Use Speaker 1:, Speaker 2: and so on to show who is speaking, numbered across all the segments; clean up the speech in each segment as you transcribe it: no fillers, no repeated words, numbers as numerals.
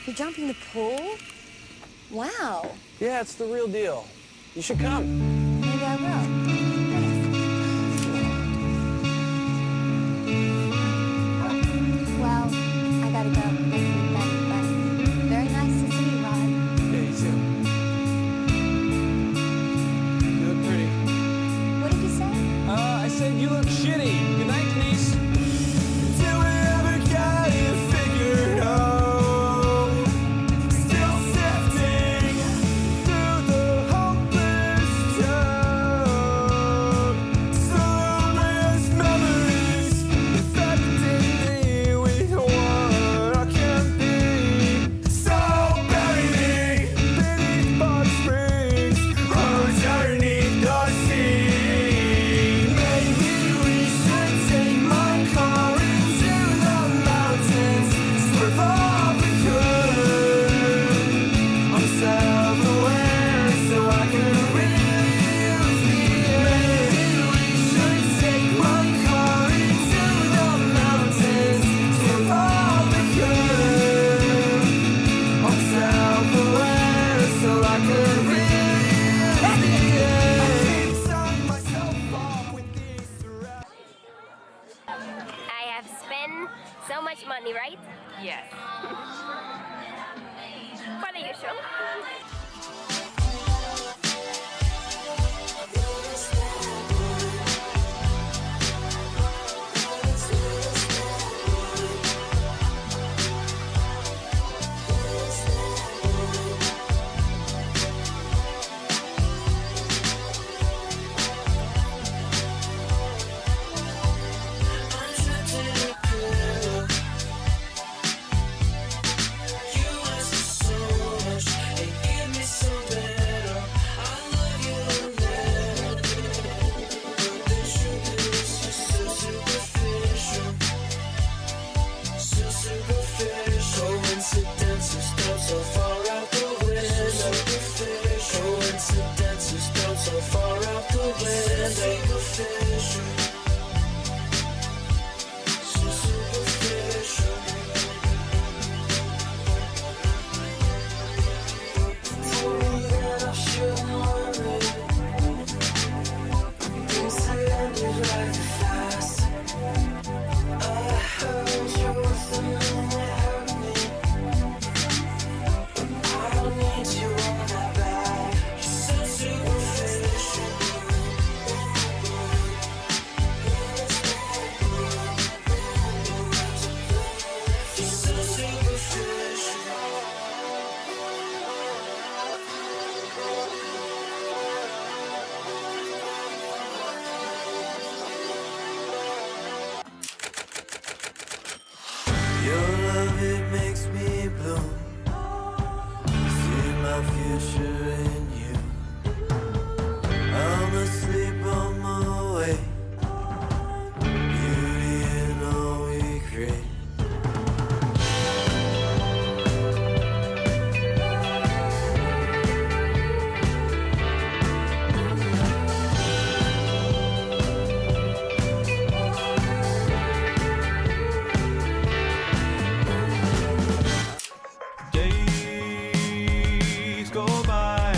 Speaker 1: You're jumping the pool? Wow.
Speaker 2: Yeah, it's the real deal. You should come.
Speaker 1: Maybe I will. Well, I gotta go. But very nice to see you, Rod.
Speaker 2: Yeah, you too. You look pretty.
Speaker 1: What did you say?
Speaker 2: I said you look shitty. Good night, Denise.
Speaker 3: Till we ever got it figured out. Still sifting through the hopeless town. Soulless memories infecting me with what I can't be. So bury me beneath box springs, underneath the sea. Maybe we should take my car into the mountains, swerve off the curb. I'm self-aware, so I can really use the air. Maybe we should take my car into the mountains, swerve off the curb. I'm self-aware, so I can really use the air. I keep telling myself off with these surroundings.
Speaker 4: I have spent so much money, right?
Speaker 5: Yes.
Speaker 4: For the usual.
Speaker 3: Coincidences don't so far out the window. Coincidences don't so far out the window. Superficial. Told me that I shouldn't worry. Things had ended right fast. I heard yours and then it hurt me. I don't need you all that bad. You're so superficial. You're so superficial. Your love, it makes me bloom. See my future in you. I'm asleep on my way. Beauty in all we create. Days go by.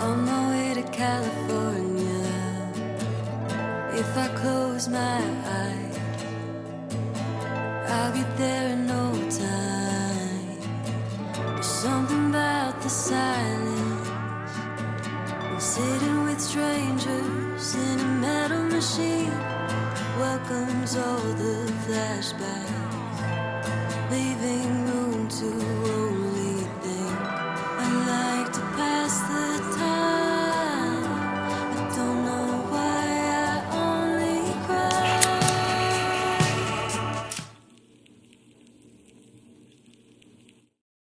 Speaker 5: On my way to California. If I close my eyes, I'll get there in no time. There's something about the silence, and sitting with strangers in a metal machine welcomes all the flashbacks, leaving room to roll.